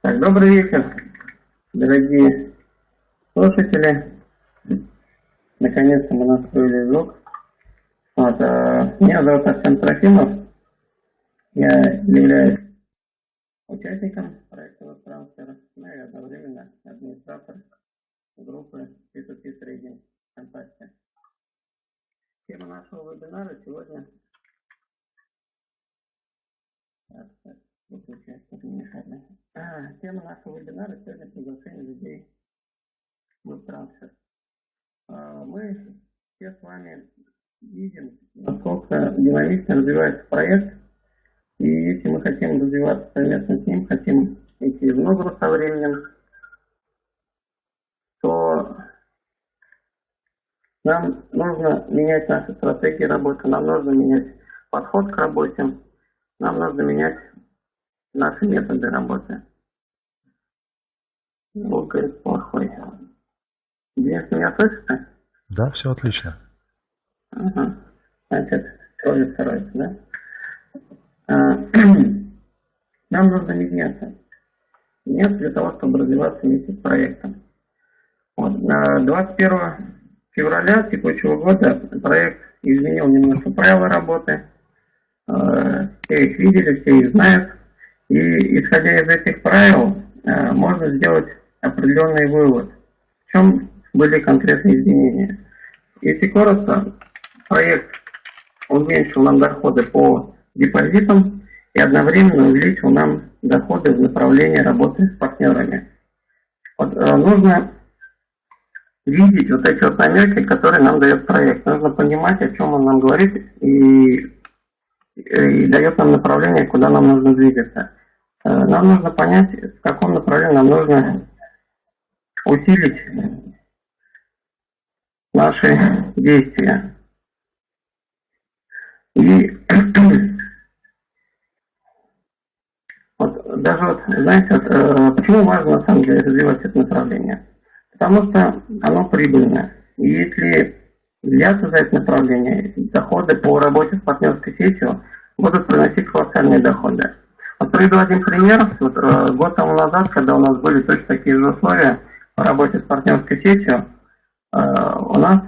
Так, добрый вечер, дорогие слушатели. Наконец-то мы настроили звук. Меня зовут Артем Трофимов. Я являюсь участником проекта Webtransfer, и одновременно администратор группы P2P Trading ВКонтакте. Тема нашего вебинара сегодня приглашение людей в Webtransfer. Мы все с вами видим, насколько динамично развивается проект, и если мы хотим развиваться совместно с ним, хотим идти в ногу со временем, то нам нужно менять наши стратегии работы, нам нужно менять подход к работе, нам нужно менять наши методы работы. Звук говорит плохой. Денис, меня слышите? Да, все отлично. Ага. Значит, тоже второй, да? Нам нужно меняться. Меняться для того, чтобы развиваться вместе с проектом. Вот. 21 февраля текущего года проект изменил немножко правила работы. Все их видели, все их знают. И исходя из этих правил, можно сделать определенный вывод. В чем были конкретные изменения? Если коротко, проект уменьшил нам доходы по депозитам и одновременно увеличил нам доходы в направлении работы с партнерами. Вот, нужно видеть вот эти вот намеки, которые нам дает проект. Нужно понимать, о чем он нам говорит и дает нам направление, куда нам нужно двигаться. Нам нужно понять, в каком направлении нам нужно усилить наши действия. И вот даже вот, знаете, почему важно на самом деле развивать это направление? Потому что оно прибыльное. И если взяться за это направление, доходы по работе с партнерской сетью будут приносить колоссальные доходы. Вот приведу один пример. Вот, год тому назад, когда у нас были точно такие же условия по работе с партнерской сетью, у нас,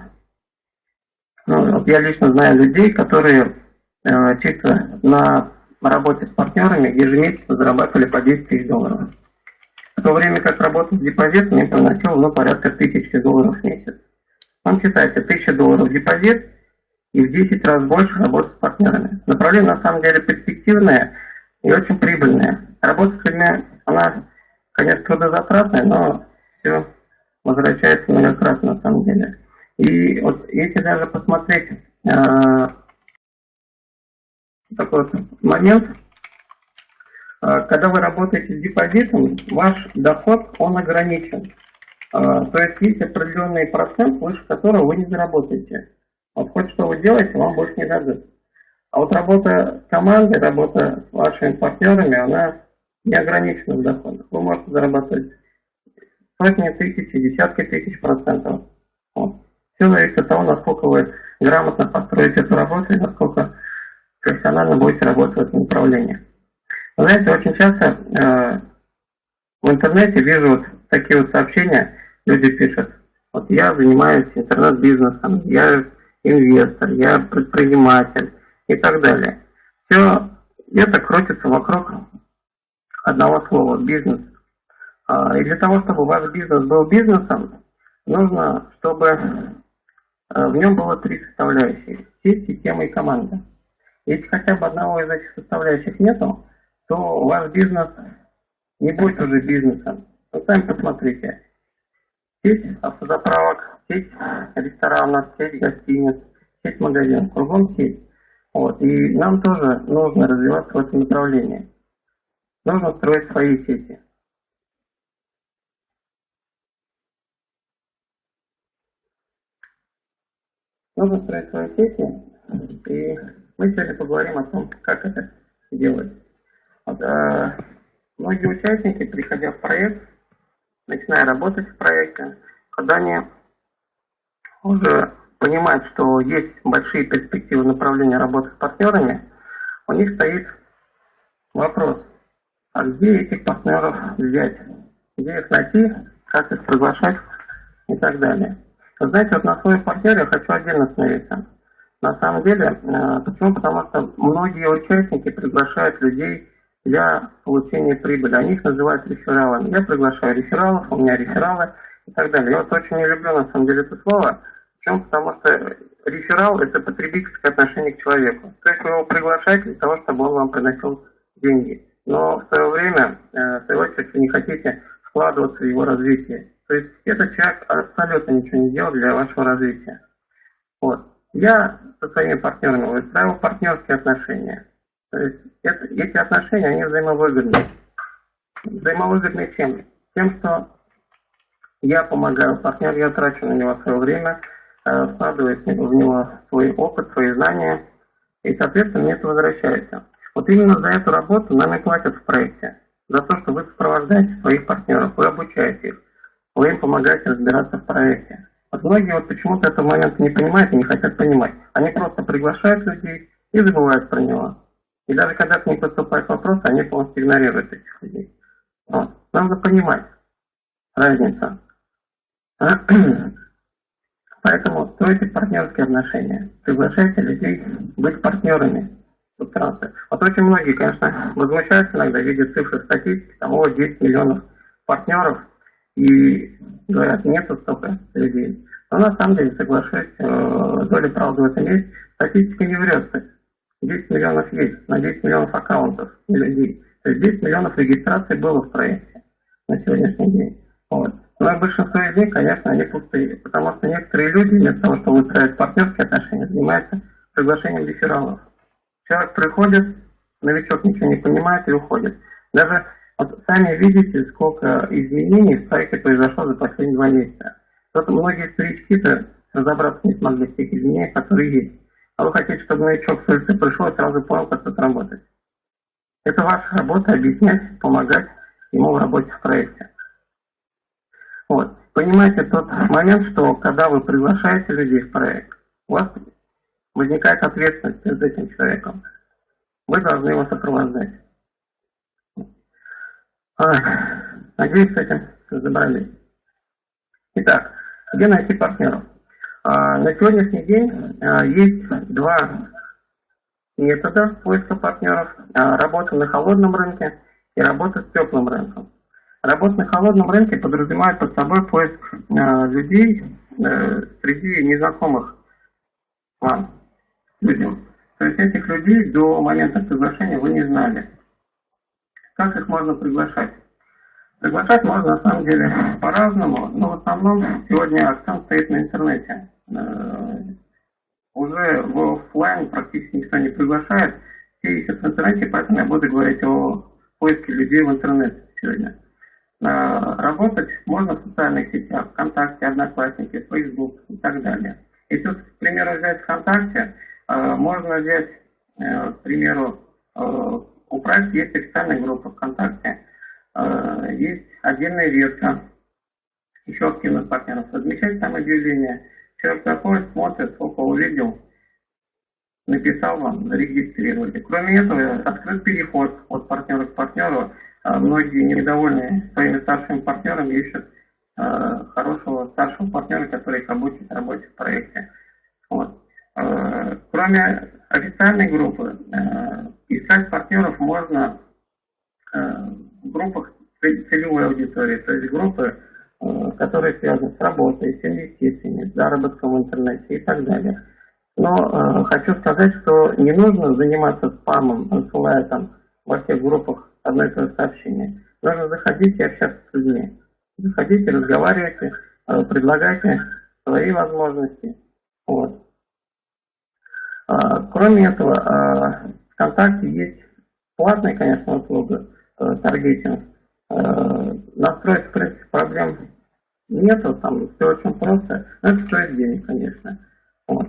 вот я лично знаю людей, которые чисто на работе с партнерами ежемесячно зарабатывали по 10 тысяч долларов. В то время как работа с депозитом мне приносила порядка 1000 долларов в месяц. Считайте, 1000 долларов депозит и в 10 раз больше работы с партнерами. Направление на самом деле перспективное и очень прибыльное. Работа с людьми, она, конечно, трудозатратная, но все возвращается многократно на самом деле. И вот если даже посмотреть такой вот момент, когда вы работаете с депозитом, ваш доход, он ограничен. То есть определенный процент, выше которого вы не заработаете. Вот хоть что вы делаете, вам больше не дадут. А вот работа с командой, работа с вашими партнерами, она не ограничена в доходах. Вы можете зарабатывать сотни тысяч, десятки тысяч процентов. Вот. Все зависит от того, насколько вы грамотно построите эту работу и насколько профессионально будете работать в этом направлении. Вы знаете, очень часто в интернете вижу вот такие вот сообщения, люди пишут: вот я занимаюсь интернет-бизнесом, я инвестор, я предприниматель и так далее. Все это крутится вокруг одного слова — бизнес. И для того, чтобы ваш бизнес был бизнесом, нужно, чтобы в нем было 3 составляющие: сеть, система и команда. Если хотя бы одного из этих составляющих нету, то ваш бизнес не будет уже бизнесом. Вы сами посмотрите. Сеть автозаправок, сеть ресторанов, сеть гостиниц, сеть магазинов, кругом сеть. Вот. И нам тоже нужно развиваться в этом направлении. Нужно строить свои сети. Нужно строить свои сети, и мы сегодня поговорим о том, как это делать. Вот, многие участники, приходя в проект, начиная работать в проекте, когда они уже понимают, что есть большие перспективы направления работы с партнерами, у них стоит вопрос: а где этих партнеров взять, где их найти, как их приглашать и так далее. Вы знаете, вот на своем партнере я хочу отдельно остановиться. На самом деле, почему? Потому что многие участники приглашают людей для получения прибыли. Они их называют рефералами. Я приглашаю рефералов, у меня рефералы и так далее. Я вот очень не люблю на самом деле это слово. Почему? Потому что реферал – это потребительское отношение к человеку. То есть вы его приглашаете для того, чтобы он вам приносил деньги. Но в свое время, в свою очередь, вы не хотите вкладываться в его развитие. То есть этот человек абсолютно ничего не делал для вашего развития. Вот. Я со своими партнерами выстраивал партнерские отношения. То есть эти отношения, они взаимовыгодны. Взаимовыгодны чем? Тем, что я помогаю партнеру, я трачу на него свое время, вкладываю в него свой опыт, свои знания, и, соответственно, мне это возвращается. Вот именно за эту работу нам и платят в проекте. За то, что вы сопровождаете своих партнеров, вы обучаете их, вы им помогаете разбираться в проекте. Вот многие вот почему-то этого момента не понимают и не хотят понимать. Они просто приглашают людей и забывают про него. И даже когда к ним поступают вопросы, они полностью игнорируют этих людей. Вот. Надо понимать разницу. Поэтому стройте партнерские отношения. Приглашайте людей быть партнерами. Вот очень многие, конечно, возмущаются иногда, видят цифры статистики, там 10 миллионов партнеров, и говорят, нету столько людей. Но на самом деле, соглашусь, доля правды в этом есть. Статистика не врет. 10 миллионов есть, на 10 миллионов аккаунтов и людей. То есть 10 миллионов регистраций было в проекте на сегодняшний день. Вот. Но большинство из них, конечно, они пустые, потому что некоторые люди, вместо того, чтобы выстраивать партнерские отношения, занимаются приглашением рефералов. Человек приходит, новичок ничего не понимает и уходит. Даже вот сами видите, сколько изменений в проекте произошло за последние 2 месяца. Просто многие старички-то разобраться не смогли в тех изменениях, которые есть. А вы хотите, чтобы новичок с улицы пришел и сразу понял, как тут работать. Это ваша работа объяснять, помогать ему в работе в проекте. Вот. Понимаете тот момент, что когда вы приглашаете людей в проект, у вас возникает ответственность перед этим человеком. Вы должны его сопровождать. Надеюсь, с этим разобрались. Итак, где найти партнеров? На сегодняшний день есть 2 метода поиска партнеров. Работа на холодном рынке и работа с теплым рынком. Работа на холодном рынке подразумевает под собой поиск людей среди незнакомых вам людям. То есть этих людей до момента приглашения вы не знали. Как их можно приглашать? Приглашать можно на самом деле по-разному, но в основном сегодня акцент стоит на интернете. Уже в офлайн практически никто не приглашает, все ищут в интернете, поэтому я буду говорить о поиске людей в интернете сегодня. Работать можно в социальных сетях, ВКонтакте, Одноклассники, Facebook и так далее. Если, к примеру, взять ВКонтакте, можно взять, к примеру, у проекта есть официальная группа ВКонтакте, есть отдельная ветка, еще активных партнеров. Размещать там объявление. Человек заходит, смотрит, сколько увидел, написал вам, зарегистрировали. Кроме этого, открыт переход от партнера к партнеру. Многие недовольные своими старшими партнерами ищут хорошего старшего партнера, который их обучит работе в проекте. Вот. Кроме официальной группы, искать партнеров можно в группах целевой аудитории, то есть группы, которые связаны с работой, с инвестициями, с заработком в интернете и так далее. Но хочу сказать, что не нужно заниматься спамом, посылая там во всех группах одно и то же сообщение. Нужно заходить и общаться с людьми. Заходите, разговаривайте, предлагайте свои возможности. Вот. Кроме этого, в ВКонтакте есть платная, конечно, услуга таргетинг. Настроить, в принципе, проблем нету, там все очень просто, но это стоит денег, конечно. Вот.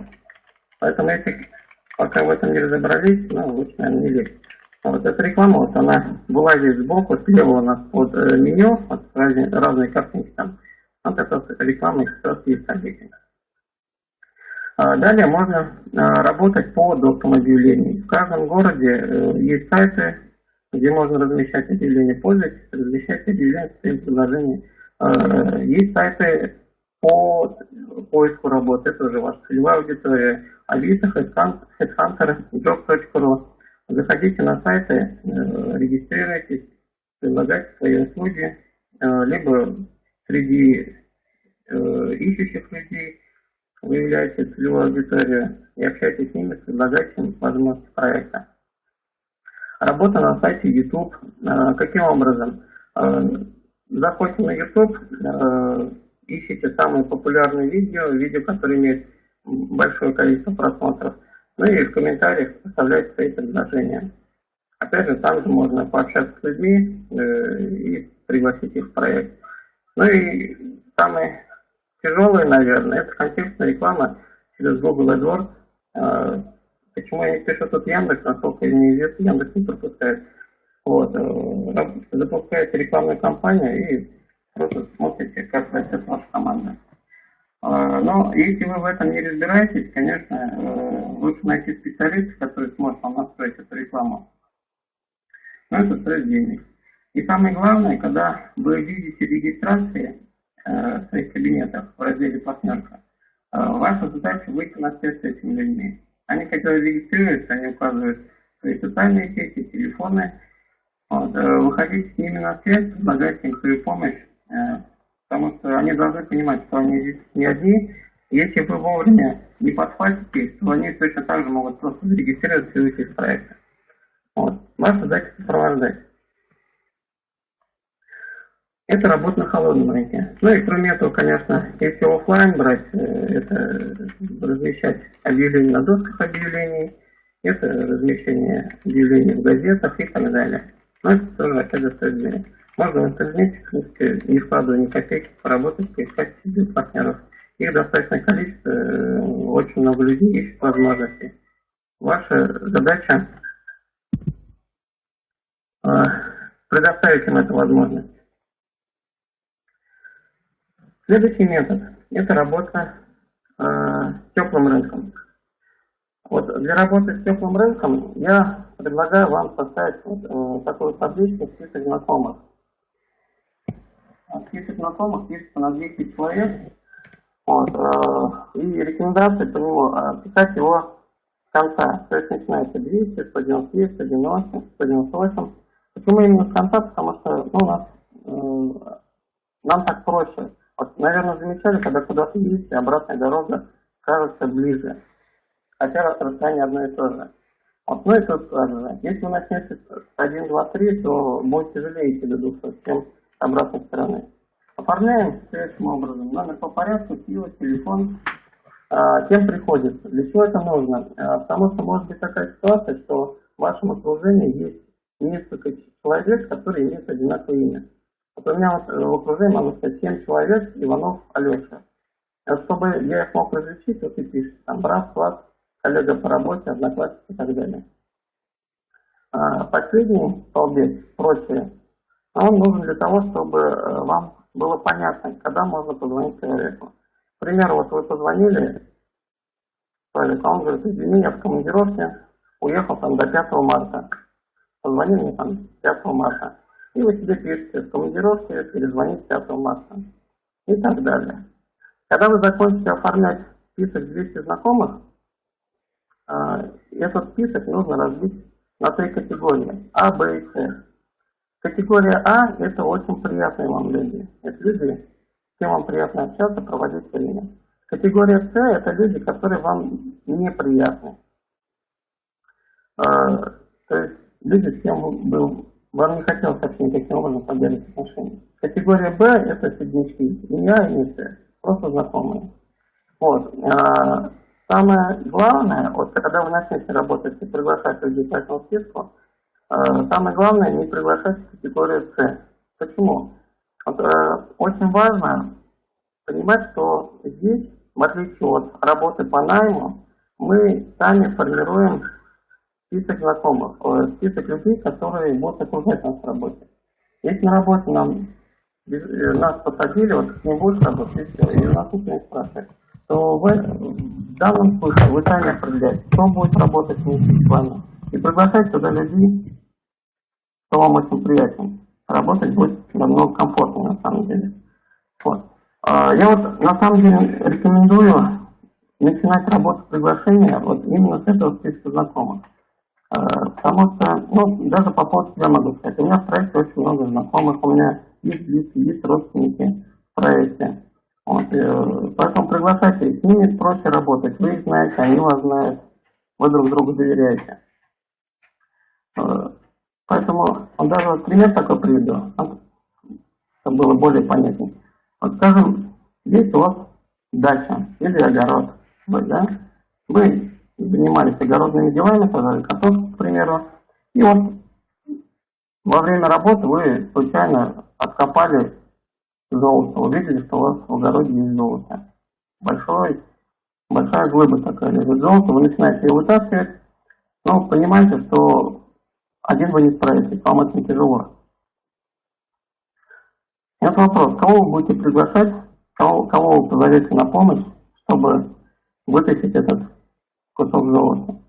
Поэтому если пока в этом не разобрались, лучше, наверное, не лезть. Вот эта реклама, вот она была здесь сбоку, слева у нас под меню, вот разные картинки там. Вот это реклама, как раз есть таргетинг. Далее можно работать по доскам объявлений. В каждом городе есть сайты где можно размещать объявления пользователей, размещать объявления в своем приложении. Есть сайты по поиску работы, это уже ваша целевая аудитория. Авито, Headhunter, Job.ru. Заходите на сайты, регистрируйтесь, предлагайте свои услуги, либо среди ищущих людей выявляйте целевую аудиторию и общайтесь с ними, предлагайте им возможности проекта. Работа на сайте YouTube. Каким образом? Заходите на YouTube, ищите самые популярные видео, которые имеют большое количество просмотров, ну и в комментариях оставляйте свои предложения. Опять же, там же можно пообщаться с людьми и пригласить их в проект. Ну и самое тяжелое, наверное, это контекстная реклама через Google AdWords. Почему я не пишу тут Яндекс, насколько мне известно, Яндекс не пропускает. Вот. Запускаете рекламную кампанию и просто смотрите, как растет ваша команда. Но если вы в этом не разбираетесь, конечно, лучше найти специалиста, который сможет вам настроить эту рекламу. Но это стоит денег. И самое главное, когда вы видите регистрации в своих кабинетах в разделе «Партнерка», ваша задача выйти на связь с этими людьми. Они, когда регистрируются, они указывают свои социальные сети, телефоны. Вот, выходите с ними на связь, предлагайте им свою помощь, потому что они должны понимать, что они здесь не одни. Если вы вовремя не подхватите, то они точно так же могут просто зарегистрироваться и выйти из проекта. Вот. Ваша задача сопровождать. Это работа на холодном рынке. Ну и кроме этого, конечно, если офлайн брать, это размещать объявления на досках объявлений, это размещение объявлений в газетах и так далее. Но это тоже опять же стоит денег. Можно в интернете, в принципе, не вкладывая ни копейки, поработать, поискать себе партнеров. Их достаточное количество, очень много людей ищут возможности. Ваша задача предоставить им эту возможность. Следующий метод – это работа с теплым рынком. Вот для работы с теплым рынком я предлагаю вам составить такую табличку «Список знакомых». Список знакомых пишется на 200 человек. Вот, и рекомендации по нему писать его с конца. То есть начинается 200, 199, 190, 198. Почему именно с конца? Потому что нам так проще. Вот, наверное, замечали, когда куда-то едете, обратная дорога кажется ближе. Хотя расстояние одно и то же. Вот, ну и тут также. Если вы начнете с 1, 2, 3, то будет тяжелее идти до 200, чем с обратной стороны. Оформляем следующим образом. Номер по порядку, сила, телефон. Кем приходится? Для чего это нужно? Потому что может быть такая ситуация, что в вашем окружении есть несколько человек, которые имеют одинаковое имя. Вот у меня в окружении, могу сказать, 7 человек, Иванов, Алеша. Чтобы я их мог различить, вот и пишет, там брат, сват, коллега по работе, одноклассник и так далее. Последний столбец, прочее, он нужен для того, чтобы вам было понятно, когда можно позвонить человеку. К примеру, вот вы позвонили человеку, а он говорит: извини, я в командировке, уехал там до 5 марта. Позвони мне там 5 марта. И вы себе пишете: в командировке, перезвонить 5 марта. И так далее. Когда вы закончите оформлять список 200 знакомых, этот список нужно разбить на 3 категории: А, Б и С. Категория А – это очень приятные вам люди. Это люди, с кем вам приятно общаться, проводить время. Категория С – это люди, которые вам неприятны. То есть люди, с кем вам не хотелось вообще никаким образом поддерживать отношения. Категория Б – это сердечки. Не я и не С. Просто знакомые. Вот. Самое главное, вот когда вы начнете работать и приглашать людей по этому списку, самое главное не приглашать в категорию С. Почему? Вот, очень важно понимать, что здесь, в отличие от работы по найму, мы сами формируем список знакомых, список людей, которые будут окружать нас в работе. Если на работе нас посадили, вот с ним будешь работать, и у нас никто не спрашивает, то в данном случае вы сами определяете, кто будет работать вместе с вами. И приглашать туда людей, что вам очень приятен. Работать будет намного комфортнее на самом деле. Вот. Я вот на самом деле рекомендую начинать работу с приглашения вот именно с этого списка знакомых. Потому что, ну, даже по поводу себя могу сказать, у меня в проекте очень много знакомых, у меня есть близкие, есть родственники в проекте. Вот, поэтому приглашайте, с ними проще работать, вы их знаете, они вас знают, вы друг другу доверяете. Поэтому вот даже вот пример такой приведу, чтобы было более понятнее. Вот скажем, есть у вас дача или огород, да? Вы занимались огородными делами, сажали картошку, к примеру, и вот во время работы вы случайно откопали золото, увидели, что у вас в огороде есть золото. Большая глыба такая лежит золото, вы начинаете ее вытаскивать, но понимаете, что один вы не справитесь, вам очень тяжело. Это вопрос, кого вы будете приглашать, кого вы позовете на помощь, чтобы вытащить этот кусок золота.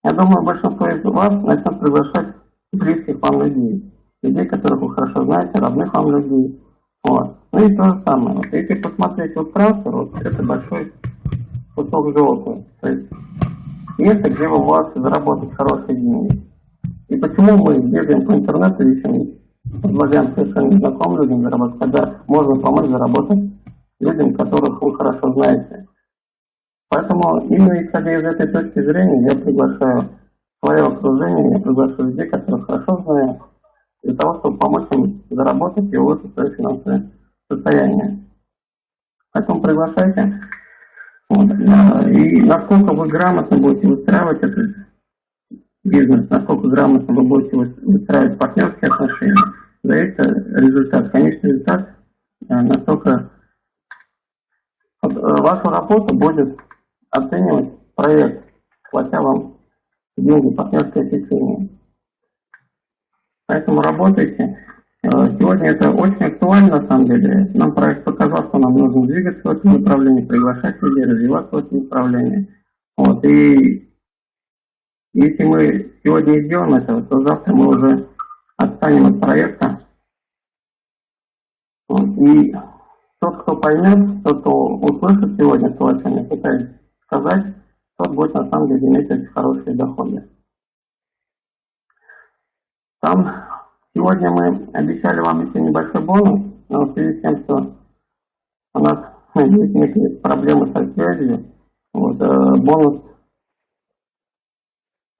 Я думаю, большинство из вас начнет приглашать близких вам людей, которых вы хорошо знаете, родных вам людей. Вот. Ну и то же самое. Вот если посмотреть Webtransfer, вот это большой кусок золота. То есть место, где вы можете заработать хорошие деньги. И почему мы бегаем по интернету и еще предлагаем совершенно незнакомым людям заработать, когда можно помочь заработать людям, которых вы хорошо знаете. Поэтому именно исходя из этой точки зрения я приглашаю свое окружение, я приглашаю людей, которых хорошо знаю, для того, чтобы помочь им заработать и улучшить свое финансовое состояние. Поэтому приглашайте. Вот. И насколько вы грамотно будете выстраивать этот бизнес, насколько грамотно вы будете выстраивать партнерские отношения, зависит результат. Конечный результат настолько... Вот, вашу работу будет оценивать проект, платя вам деньги, партнерское течение. Поэтому работайте. Сегодня это очень актуально, на самом деле. Нам проект показал, что нам нужно двигаться в этом направлении, приглашать людей, развиваться в этом направлении. Вот. И если мы сегодня сделаем это, то завтра мы уже отстанем от проекта. Вот. И тот, кто поймет, тот, кто услышит сегодня то, о чем я пытаюсь сказать, тот будет на самом деле иметь очень хорошие доходы. Там сегодня мы обещали вам еще небольшой бонус, но в связи с тем, что у нас есть некие проблемы со связью, вот, бонус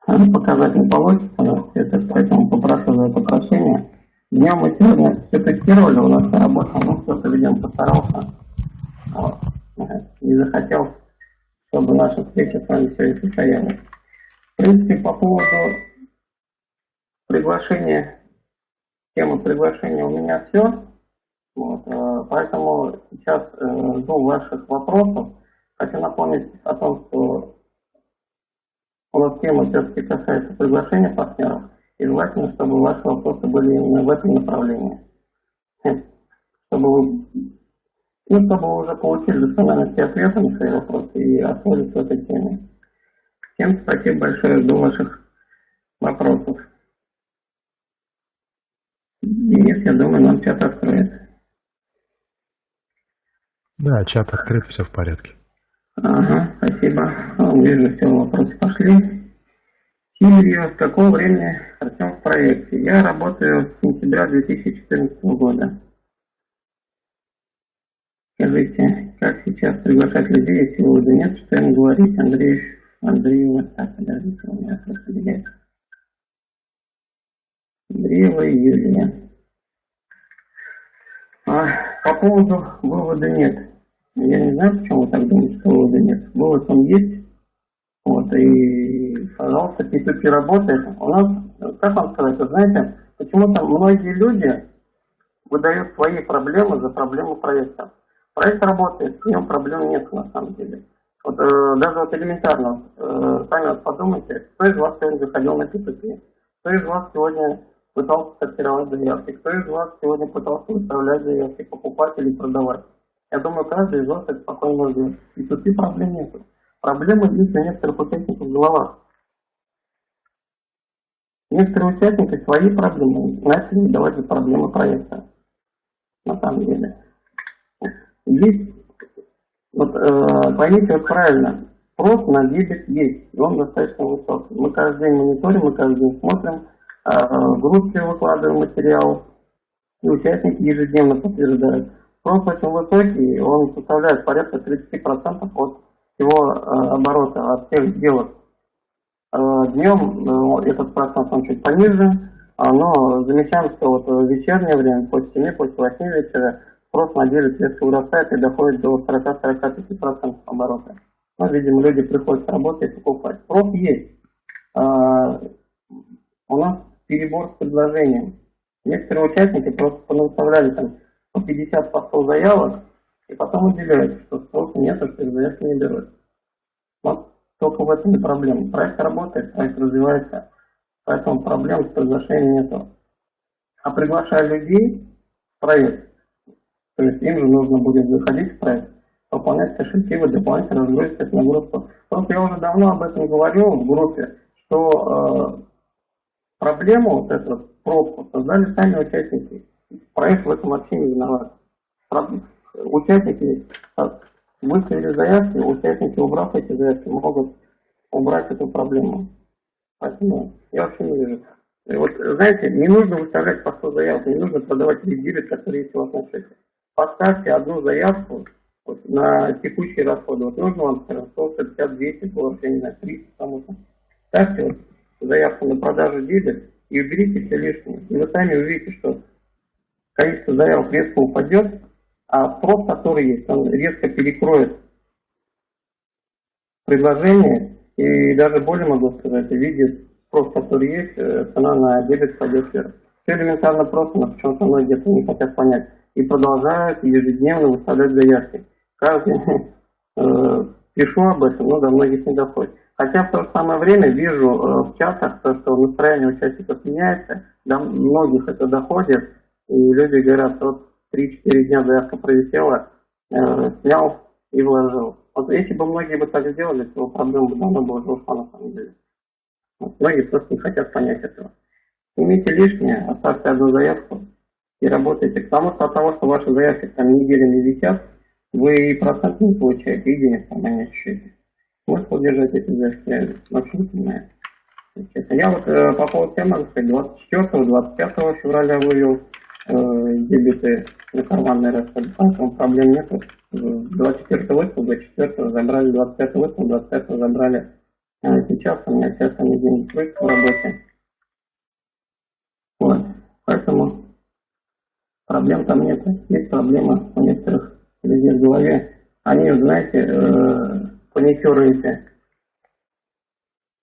показать не получится, поэтому попрошу за это прощения. Днем мы сегодня все тестировали, у нас все работало, но кто-то, видимо, постарался, вот, не захотел, чтобы наша встреча с вами все это состоялась. В принципе, по поводу приглашения, темы приглашения у меня все. Вот, поэтому сейчас жду ваших вопросов. Хочу напомнить о том, что у нас тема все-таки касается приглашения партнеров. И желательно, чтобы ваши вопросы были именно в этом направлении. Чтобы вы уже получили доскональные ответы на свои вопросы и освоились в этой теме. Всем спасибо большое, жду ваших вопросов. Денис, я думаю, нам чат откроет. Да, чат открыт, все в порядке. Ага, спасибо. Вижу, все, вопросы пошли. Сильвия, с какого времени Артем в проекте? Я работаю с сентября 2014 года. Скажите, как сейчас приглашать людей, если вывода нет, что им говорить? Андреева, так, подождите, у меня просто делает. Андреева Юлия. По поводу вывода нет. Я не знаю, почему вы так думаете, что вывода нет. Вывод он есть. Вот, и, пожалуйста, P2P работает. У нас, как вам сказать, вы знаете, почему-то многие люди выдают свои проблемы за проблему проекта. Проект работает, в нем проблем нет на самом деле. Вот, даже вот элементарно, сами вот подумайте, кто из вас сегодня заходил на P2P, кто из вас сегодня пытался сортировать заявки, кто из вас сегодня пытался выставлять заявки, покупать или продавать. Я думаю, каждый из вас это спокойно может делать. P2P проблем нет. Проблемы есть у некоторых участников в головах. Некоторые участники свои проблемы начали выдавать за проблемы проекта. На самом деле. Здесь, вот, поймите вот правильно, спрос на дебет есть, и он достаточно высокий. Мы каждый день мониторим, мы каждый день смотрим, в группе выкладываем материал, и участники ежедневно подтверждают. Спрос очень высокий, он составляет порядка 30% от всего оборота, от всех сделок. Днем этот процент он чуть пониже, но замечаем, что вот в вечернее время, после 7, после 8 вечера, спрос на дебет резко вырастает и доходит до 40-45% оборота. Ну, видимо, люди приходят с работы и покупать. Спрос есть. У нас перебор с предложением. Некоторые участники просто понаставляли там по 50 по 100 заявок, и потом удивляются, что спроса нет, что их заявки не берут. Вот только в этом и проблема. Проект работает, проект развивается, поэтому проблем с приглашением нету. А приглашая людей в проект, то есть им же нужно будет заходить в проект, выполнять кошельки, вы дополнительно разгрузить это на группу. Просто я уже давно об этом говорил в группе, что проблему, вот эту пробку, создали сами участники. Проект в этом вообще не виноват. Участники выставили заявки, участники, убрав эти заявки, могут убрать эту проблему. Поэтому я вообще не вижу. И вот, знаете, не нужно выставлять по 100 заявок, не нужно продавать весь дебет, который есть у вас на счете. Поставьте одну заявку вот, на текущие расходы. Вот нужно вам 150, 200 долларов, я не знаю, 300 кому-то. Ставьте вот заявку на продажу дебет и уберите все лишнее. И вы сами увидите, что количество заявок резко упадет, а спрос, который есть, он резко перекроет предложение, и даже более могу сказать, видит спрос, который есть, цена на дебет пойдет вверх. Все элементарно просто, но почему-то многие где-то не хотят понять. И продолжают ежедневно выставлять заявки. Каждый пишу об этом, но до многих не доходит. Хотя в то же самое время вижу в чатах, что настроение участников меняется, до многих это доходит, и люди говорят, вот 3-4 дня заявка пролетела, снял и вложил. Вот если бы многие бы так сделали, то проблема бы давно была ушла на самом деле. Вот, многие просто не хотят понять этого. Снимите лишнее, оставьте одну заявку и работайте. Потому что от того, что ваши заявки там неделями висят, вы и процент не получаете, и денег там не ощущаете. Смысл держать эти заявки, я вообще не понимаю. Я вот по поводу темы, могу сказать, 24-25 февраля вывел дебеты на карманные расходы, поэтому проблем нет. 24 выставку, 24 забрали, 25 выставку, 25 забрали. Сейчас у меня сейчас они деньги крутят в работе. Вот. Поэтому проблем там нет. Есть проблема у некоторых людей в голове. Они, знаете, паникеры эти.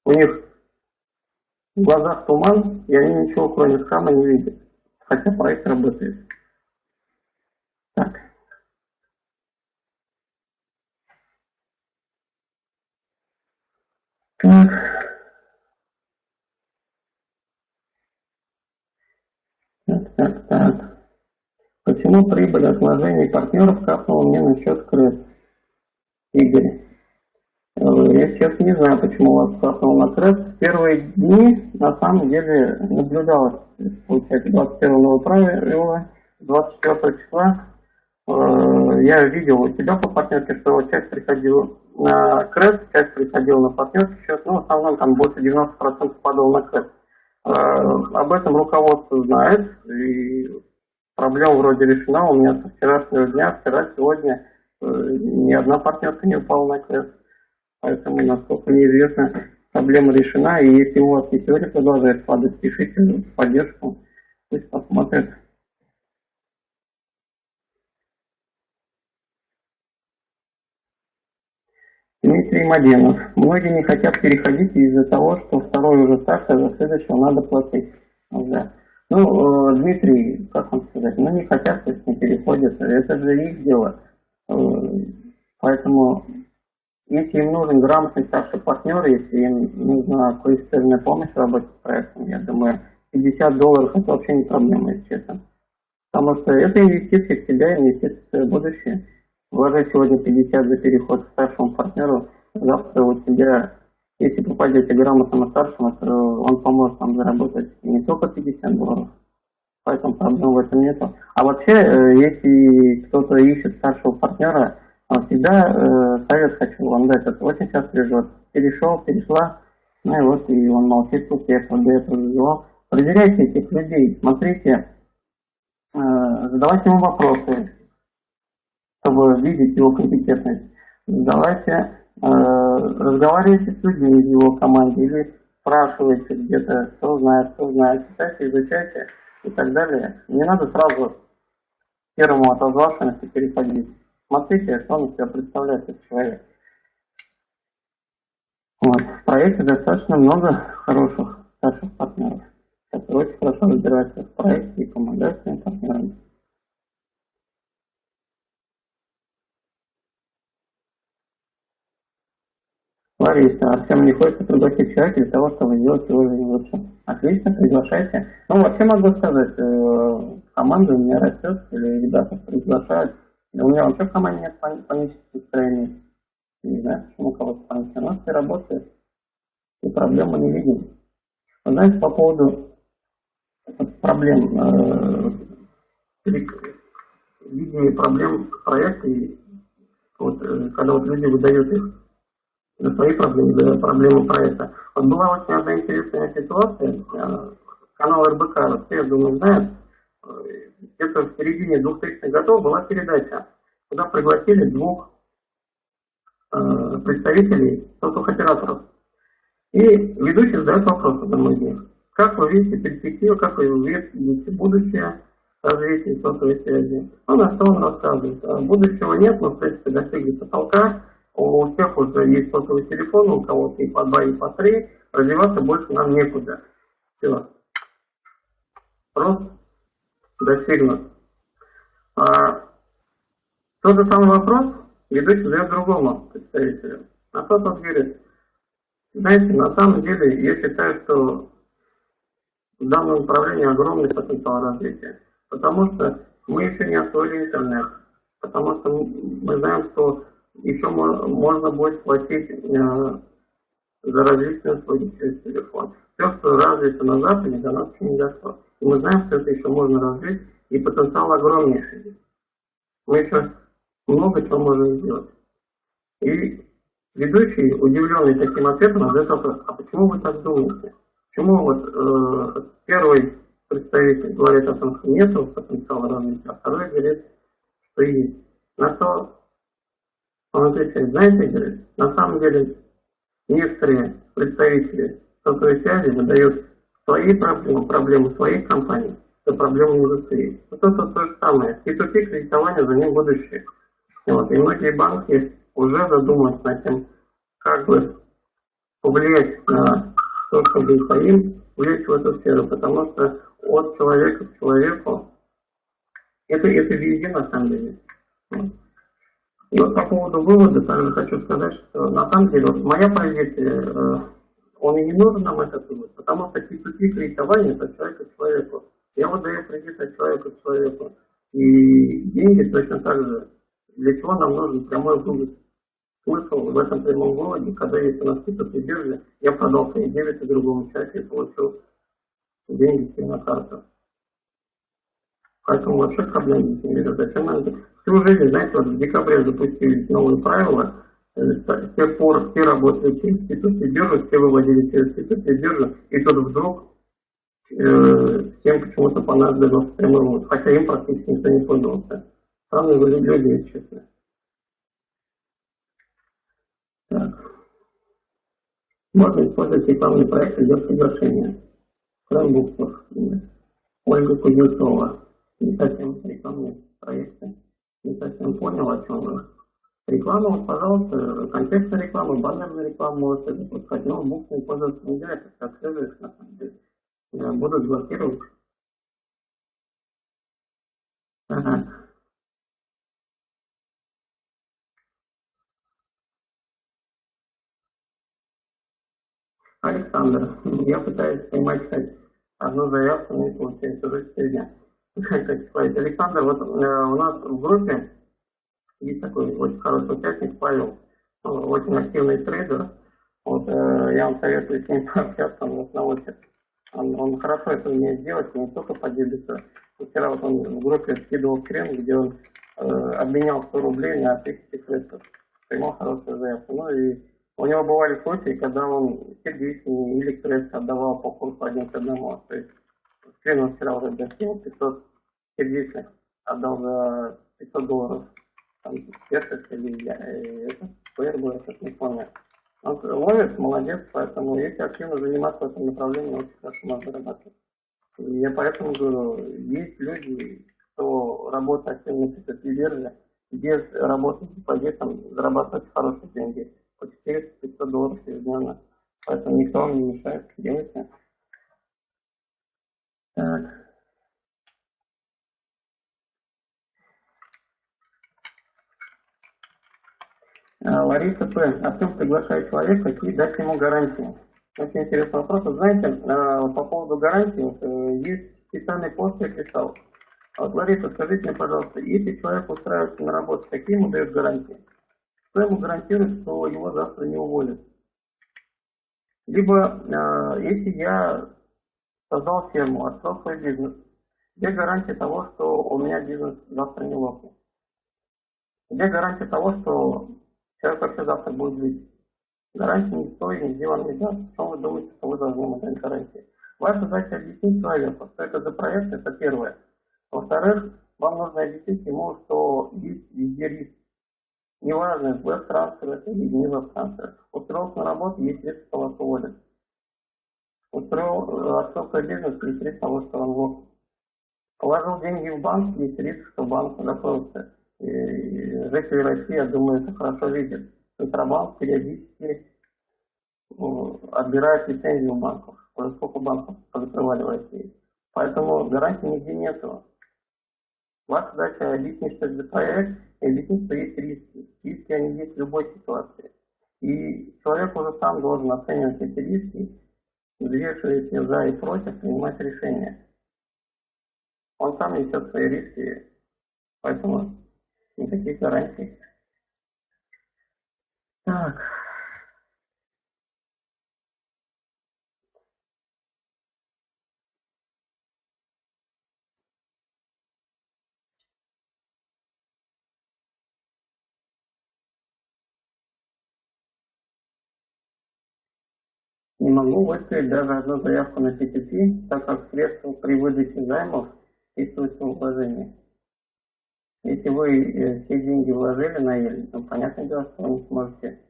У них в глазах туман, и они ничего кроме скама не видят. Хотя проект работает. Так. Так. Почему прибыль от вложений партнеров капнула мне на счет КРЭС? Игорь. Я сейчас не знаю, почему у вас капнуло на КРЭС. В первые дни, на самом деле, наблюдалось, получается, 21 правила, 24 числа. Я видел у тебя по партнерке, что часть приходила на КРЭС, часть приходила на партнерский счет, но в основном там больше 90% падало на КРЭС. Об этом руководство знает, и проблема вроде решена. У меня со вчерашнего дня, вчера, сегодня ни одна партнерка не упала на КРЭС. Поэтому, насколько мне известно, проблема решена. И если у вас и сегодня продолжает падать, пишите в поддержку, пусть посмотрят. Дмитрий Маденов. Многие не хотят переходить из-за того, что второй уже старше, а за следующего надо платить. Да. Ну, Дмитрий, как вам сказать, не хотят, то есть не переходят. Это же их дело. Поэтому, если им нужен грамотный старший партнер, если им нужна квалифицированная помощь в работе с проектом, я думаю, $50 это вообще не проблема, если честно. Потому что это инвестиции в себя, инвестиции в будущее. Вложить сегодня 50 за переход к старшему партнеру, завтра у тебя Если попадете грамотным и старшим, он поможет вам заработать не только $50, поэтому проблем в этом нету. А вообще, если кто-то ищет старшего партнера, всегда совет хочу вам дать. Это очень часто лежит. Перешла, ну и вот, и он молчит, тут я до этого его. Проверяйте этих людей, смотрите, задавайте ему вопросы, чтобы видеть его компетентность. Задавайте, разговаривайте с людьми из его команды или спрашивайте где-то, кто знает, читайте, изучайте и так далее. Не надо сразу первому отозвавшемуся переходить. Смотрите, что он из себя представляет, этот человек. Вот. В проекте достаточно много хороших старших партнеров, которые очень хорошо разбираются в проекте и помогают своим партнерам. Лариса, Артем не хочет пригласить человека для того, чтобы сделать его жизнь лучше. Отлично, приглашайте. Ну, вообще могу сказать, команда у меня растет, или ребята приглашают. У меня вообще в команде нет панических настроений. Не знаю, почему кого-то панических. У нас все работает, и проблем мы не видим. Вы знаете, по поводу проблем, видения проблем проекта, и вот, когда вот люди выдают их на свои проблемы, за проблемы проекта. Вот была очень одна интересная ситуация. Канал РБК, все, я думаю, знают, где-то в середине 2000-х годов была передача, куда пригласили двух представителей сотовых операторов. И ведущий задает вопрос одному из них. Как вы видите перспективу, как вы видите будущее развития сотовой связи? Ну, на что он рассказывает. Будущего нет, мы, в принципе, достигли потолка. У всех уже есть сотовый телефон, у кого-то и по 2, и по 3. Развиваться больше нам некуда. Все. Рост достигнут. Тот же самый вопрос ведущий задает другому представителю. А тот говорит, знаете, на самом деле я считаю, что в данном направлении огромный потенциал развития. Потому что мы еще не освоили интернет. Потому что мы знаем, что еще можно будет платить за развитие своих через телефон. Все, что развито на Западе, для нас еще не дошло. И мы знаем, что это еще можно развить, и потенциал огромнейший. Мы еще много чего можем сделать. И ведущий, удивленный таким ответом, задает вопрос, а почему вы так думаете? Почему вот первый представитель говорит о том, что нет потенциала развития, а второй говорит, что есть. На что он отвечает, знаете, говорит, на самом деле некоторые представители сотовой связи выдают свои проблемы, проблемы своих компаний, за проблемы индустрии. Вот это то же самое. P2P кредитование, за ним будущее. Вот. И многие банки уже задумываются над тем, как бы повлиять на то, чтобы и своим влезть в эту сферу, потому что от человека к человеку это везде на самом деле. И вот по поводу вывода также хочу сказать, что на самом деле вот моя позиция, он и не нужен нам этот вывод, потому что P2P кредитование это человека к человеку. Я выдаю кредит от человека к человеку. И деньги точно так же. Для чего нам нужен прямой вывод? Смысл в этом прямом выводе, когда есть у нас P2P биржи, я продал свои дебеты другому человеку и получил деньги себе на карту. Поэтому вообще проблем здесь не вижу. Зачем нам всю жизнь, знаете, вот в декабре запустились новые правила, с тех пор все работали через P2P биржу, все выводили через P2P биржу, и тут вдруг всем почему-то понадобился прямой вывод, хотя им практически никто не пользовался. Странные люди, если честно. Так. Можно использовать рекламный проект для приглашения. Кроме букв. Ольга Кузнецова. Не совсем рекламные проекты. Не совсем понял, о чем вы. Рекламу, вот, пожалуйста, контекстная реклама, баннерная реклама можете запускать, но буквами пользоваться нельзя, это как следует, на самом деле. Будут блокировать. Ага. Александр, я пытаюсь поймать, кстати, одну заявку, не получается уже 4 дня. Александр, вот у нас в группе есть такой очень хороший участник, Павел, очень активный трейдер. Вот я вам советую с ним пообщаться, он вас научит. Он хорошо это умеет делать, не только по дебету. Вчера вот он в группе скидывал скрин, где он обменял 100 рублей на 1000 кредитов. Поймал хорошую заявку. Ну и у него бывали случаи, когда он сердечный или кредит отдавал по курсу 1 к 1. То есть скрин он вчера уже достиг 500 сердечных, отдал за $500. Там персик или это, был, я сейчас не помню. Он ловит, молодец, поэтому если активно заниматься в этом направлении, очень хорошо можно зарабатывать. И я поэтому говорю, есть люди, кто работает активно на этой бирже, без работы с депозитом зарабатывать хорошие деньги, по $400-500 ежедневно. Поэтому никто вам не мешает, делайте. Так. Лариса П. Артем приглашает человека и дать ему гарантии. Очень интересный вопрос. Вы знаете, по поводу гарантий, есть специальный пост, я писал. Вот, Лариса, скажите мне, пожалуйста, если человек устраивается на работу, какие ему дают гарантии? Кто ему гарантирует, что его завтра не уволят? Либо, если я создал фирму, открыл свой бизнес, где гарантия того, что у меня бизнес завтра не лопнет? Где гарантия того, что человек вообще завтра будет жить? Гарантии никто и нигде вам не даст. Что вы думаете, что вы должны ему дать гарантии? Ваша задача объяснить человеку, что это за проект, это первое. Во-вторых, вам нужно объяснить ему, что есть везде риск. Неважно, Webtransfer это или не Webtransfer. Устроился на работу, есть риск, что вас уволят. Открыл свой бизнес, есть риск того, что он лопнет. Положил деньги в банк, есть риск, что банк закроется. И жители России, я думаю, это хорошо видят. Центробанк периодически отбирает лицензию у банков. Уже сколько банков позакрывали в России. Поэтому гарантий нигде нету. Ваша задача объяснить, что это за проект, и объяснить, что есть риски. Риски, они есть в любой ситуации. И человек уже сам должен оценивать эти риски, взвешивать их за и против, принимать решения. Он сам несет свои риски, поэтому никаких гарантий. Так. Не могу выставить даже одну заявку на PTP, так как средства при выдаче займов вписываются в вложение. Если вы все деньги вложили на ель, то понятное дело, что вы не сможете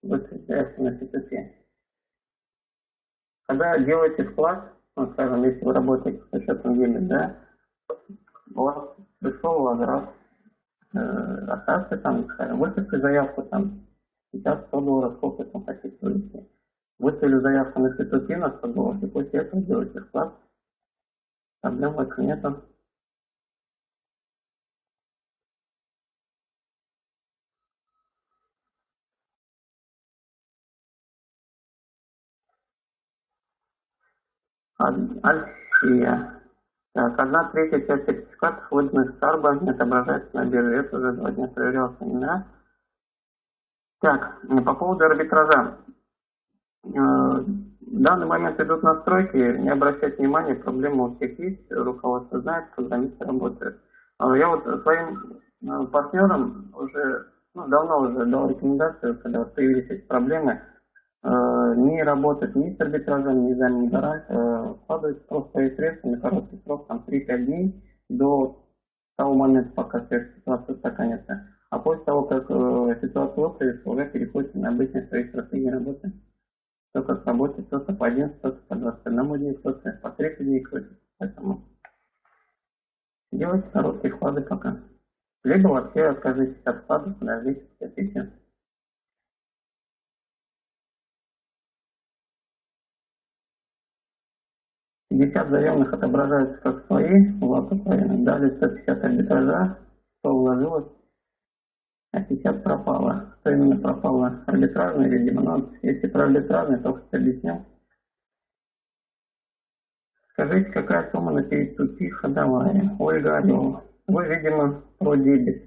выставить заявку на PTP. Когда делаете вклад, ну, скажем, если вы работаете с учетом ель, да, у вас пришел возврат, оставьте там, скажем, выставьте заявку там, сейчас $100, сколько там хотите вывести. Выставили заявку на P2P на $100, и после этого делаете вклад. Проблем больше нету. Альфия. Так, 1/3 часть сертификатов, выданных Старба, не отображается на бирже. Это уже 2 дня проверялся, не да? Так, по поводу арбитража. В данный момент идут настройки, не обращайте внимания, проблемы у всех есть, руководство знает, программисты работают. Я вот своим партнерам уже, давно уже дал рекомендацию, когда появились эти проблемы, не работать ни с арбитражем, ни за ни гарант, вкладывать просто свои средства на короткий срок, там 3-5 дней, до того момента, пока ситуация устаканится. А после того, как ситуация выправится, уже переходите на обычные свои стратегии работы. Кто-то сработает, кто-то по 11, кто-то по 21 дню, кто-то по 30 дней крутит. Поэтому делайте короткие вклады пока. Либо вообще откажитесь от вкладов, подождите, хотите. $50 заемных отображаются как свои, лапы правильно. Дали 150 арбитража, 100 вложилось, а 50 пропало. Что именно пропало? Арбитражный, видимо. Если про арбитражный, только что объяснил. Скажите, какая сумма на P2P ходовая? Ольга Алёва. Вы, видимо, про дебет.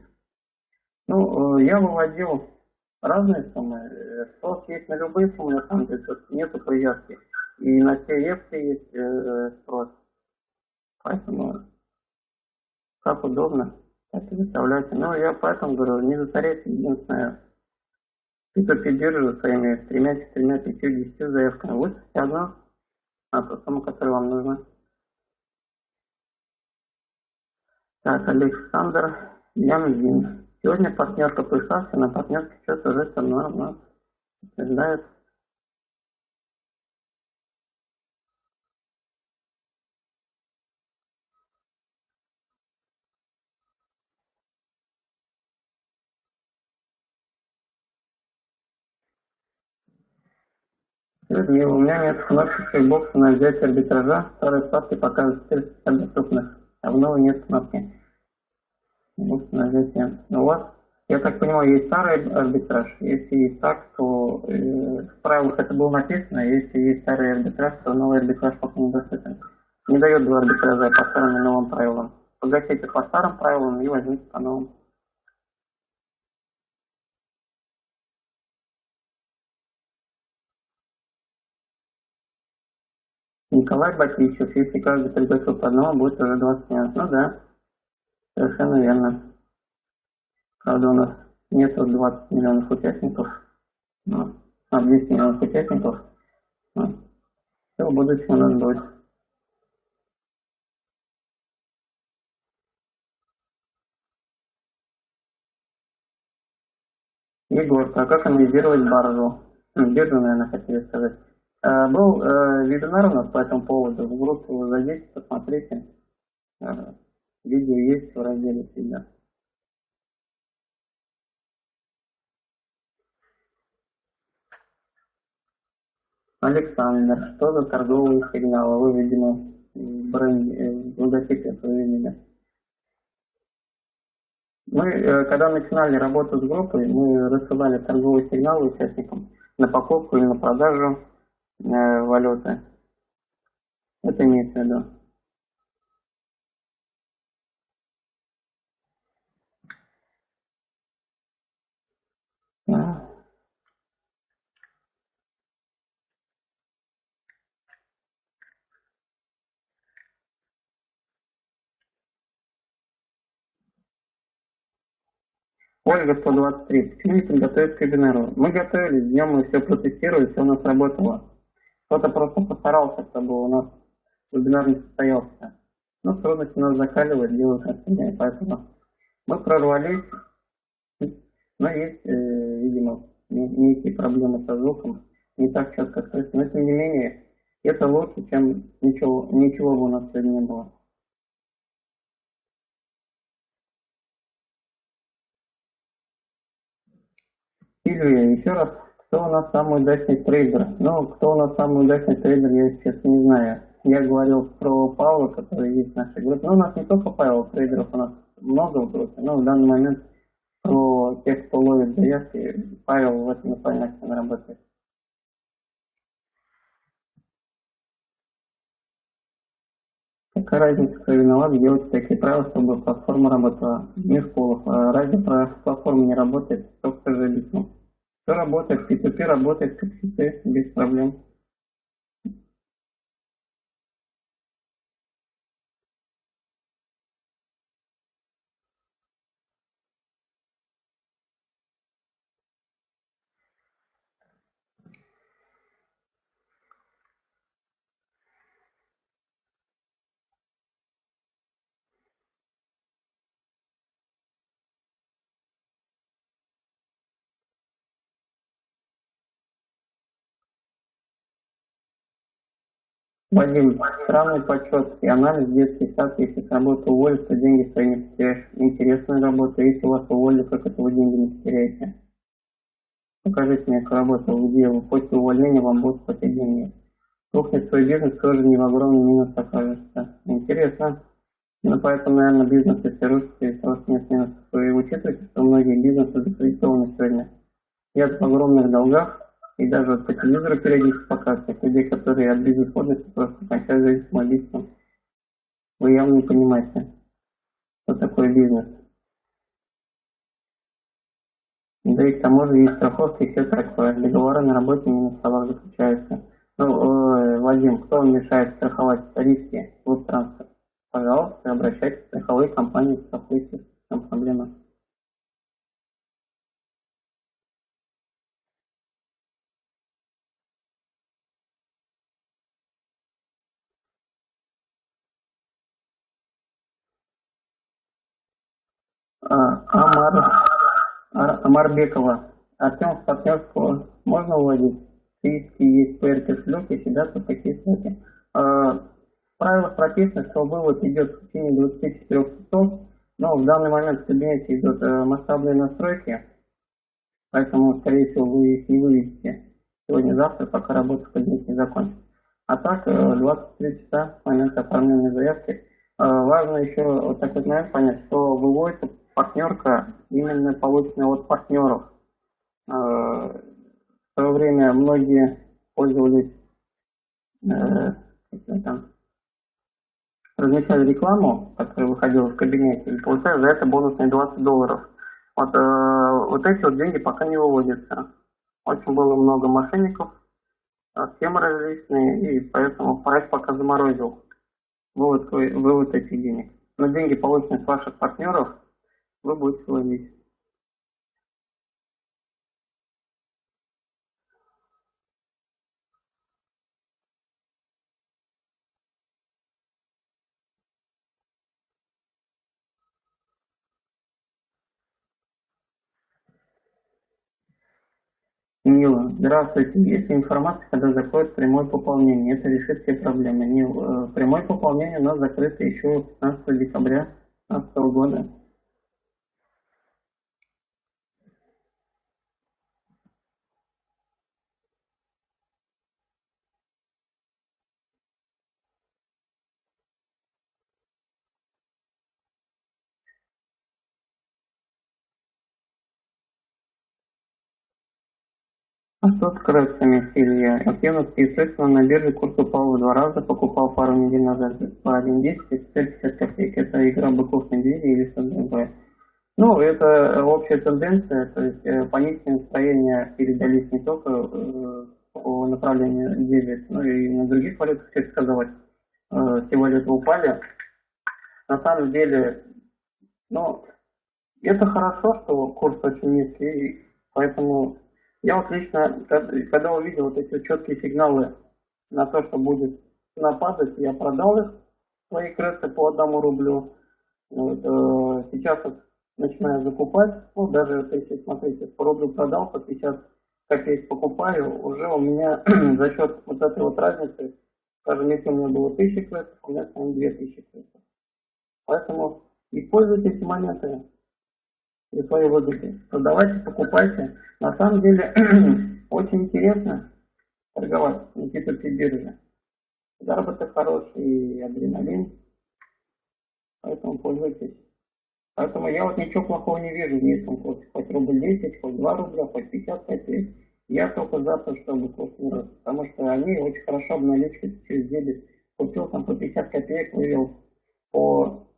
Я выводил разные суммы. Спрос есть на любые суммы, на самом деле, то есть нету привязки. И на те EFT есть спрос. Поэтому как удобно, так и выставляйте. Но я поэтому говорю, не засоряйте единственное. P2P биржу своими 3, 4, 5, 10 заявками. Выставьте одну, а ту сумму, которая вам нужна. Так, Александр Ямзин. Сегодня партнерка пришла, на партнерский счет уже со мной у нас утверждает. Людмила, у меня нет кнопки чекбокса на взятие арбитража. Старые ставки показывают 450 доступных, а в новой нет кнопки. Бокс на взятие. У вас, я так понимаю, есть старый арбитраж. Если есть так, то в правилах это было написано. Если есть старый арбитраж, то новый арбитраж пока не доступен. Не дает два арбитража по старым и новым правилам. Погасите по старым правилам и возьмите по новым. Николай Батищев, если каждый приготовил по одному, будет уже 20 минут. Ну да, совершенно верно. Правда, у нас нету 20 миллионов участников, 200 миллионов участников. Все в будущем у нас будет. Егор, а как анализировать баржу? Биржу, наверное, хотели сказать. Был вебинар у нас по этому поводу. В группу зайдите, посмотрите. Видео есть в разделе всегда. Александр, что за торговые сигналы? Вы, видимо, в бренде, в логотипе это видели. Мы, когда начинали работу с группой, мы рассылали торговые сигналы участникам на покупку или на продажу валюты. Это имеется в виду. Ольга 123. Почему не подготовить к вебинару? Мы готовились, днем мы все протестировали, все у нас работало. Кто-то просто постарался, чтобы у нас вебинар не состоялся. Но трудности нас закаливать, делают остальные, поэтому мы прорвались. Но есть, видимо, некие проблемы со звуком, не так четко слышно. Но тем не менее, это лучше, чем ничего бы у нас сегодня не было. Сильвия, еще раз, кто у нас самый удачный трейдер? Ну, кто у нас самый удачный трейдер, я сейчас не знаю. Я говорил про Павла, который есть в нашей группе. Ну, у нас не только Павел, трейдеров у нас много в группе, но в данный момент про тех, кто ловит заявки, Павел в этом направлении активно работает. Какая разница, кто виноват, делать такие правила, чтобы платформа работала? Мешколов. Разве платформа не работает? Кто же объяснил? Все работает, P2P работает, как всегда, без проблем. Вадим, странный подсчет и анализ детский сад, если с работы уволят, то деньги свои не потеряешь. Интересная работа, если вас уволили, как это вы деньги не потеряете? Покажите мне работу, где вы после увольнения вам будут платить деньги. Рухнет свой бизнес тоже не в огромный минус окажется. Интересно. Ну, поэтому, наверное, бизнес, если рушится, из-за того, что нет минусов, вы учитываете, что многие бизнесы закредитованы сегодня. Я в огромных долгах, и даже вот по телевизору периодически показывают людей, которые от безысходности просто кончают жизнь самоубийством. Вы явно не понимаете, что такое бизнес. Да и к тому же есть страховки и все такое. Договоры на работе не на словах заключаются. Ну, Вадим, кто вам мешает страховать риски Webtransfer? Пожалуйста, обращайтесь в страховые компании, страхуйте, в чем проблема. Амар, Амарбекова. Артем с партнерского можно уводить? Риски есть PR кошелек и всегда по такие сроки. В правилах прописано, что вывод идет в течение 24 часов, но в данный момент в кабинете идут масштабные настройки, поэтому, скорее всего, вы их не выведете сегодня-завтра, пока работа в кабинете не закончится. А так, 23 часа с момента оформления заявки. Важно еще вот такой момент понять, что выводится партнерка именно полученная от партнеров. В свое время многие пользовались, там, размещали рекламу, которая выходила в кабинете, и получали за это бонусные $20. Вот эти вот деньги пока не выводятся. Очень было много мошенников, схемы различные, и поэтому проект пока заморозил вывод этих денег. Но деньги, полученные с ваших партнеров, вы будете выводить. Мила, здравствуйте. Есть ли информация, когда закроют прямое пополнение? Это решит все проблемы. Прямое пополнение у нас закрыто еще 15 декабря 2015 года. А что скрывает комиссия? Активность и средства на бирже курс упал в 2 раза, покупал пару недель назад по 1.10 и теперь 50 копеек. Это игра быков на медведя или что-то другое? Ну, это общая тенденция, то есть панические настроения передались не только по направлению дебет, но и на других валютах, как сказать, все валюты упали. На самом деле, ну, это хорошо, что курс очень низкий, и поэтому я вот лично, когда увидел вот эти вот четкие сигналы на то, что будет цена падать, я продал их, свои кредиты по 1 рублю. Вот, сейчас вот начинаю закупать, ну даже вот если смотрите, по рублю продал, по 50 копеек покупаю, уже у меня за счет вот этой вот разницы, скажем, если у меня было 1000 кредитов, у меня станет 2000 кредитов. Поэтому используйте эти моменты для своей выгоды. Продавайте, покупайте. На самом деле очень интересно торговать на кипрской бирже. Заработок хороший, адреналин, поэтому пользуйтесь. Поэтому я вот ничего плохого не вижу в низком курсе. Хоть рубль 10, хоть 2 рубля, хоть 50 копеек. Я только за то, чтобы курс не рос. Потому что они очень хорошо обналичиваются через дебет. Купил там по 50 копеек, вывел по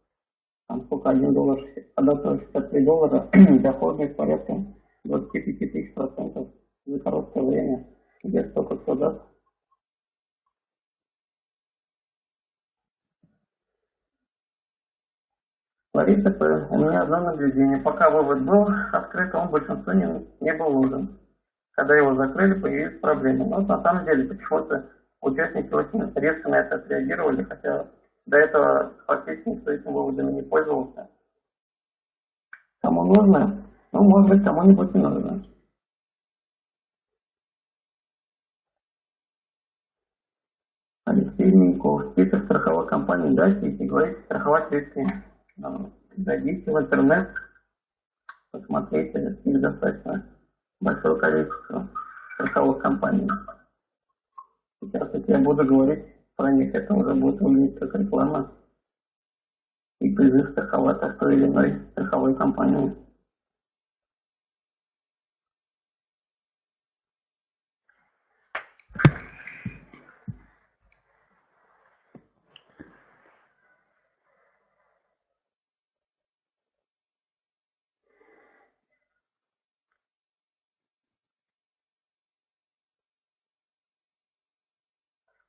там сколько, $1, $63, доходность порядка 25 тысяч процентов за короткое время. Где столько кто даст. Лариса, у меня одно наблюдение. Пока вывод был открыт, он большинству не был нужен. Когда его закрыли, появились проблемы. Но на самом деле почему-то участники очень резко на это отреагировали, хотя до этого фактически никто этим выводами не пользовался. Кому нужно, ну, может быть, кому-нибудь и нужно. Алексей Миньков, спикер страховой компании «Дачи», если говорить страховать риски. Зайдите в интернет, посмотрите, их достаточно большое количество страховых компаний. Сейчас, если я буду говорить про них, это уже будет выглядеть как реклама и призыв страховать от той или иной страховой компании.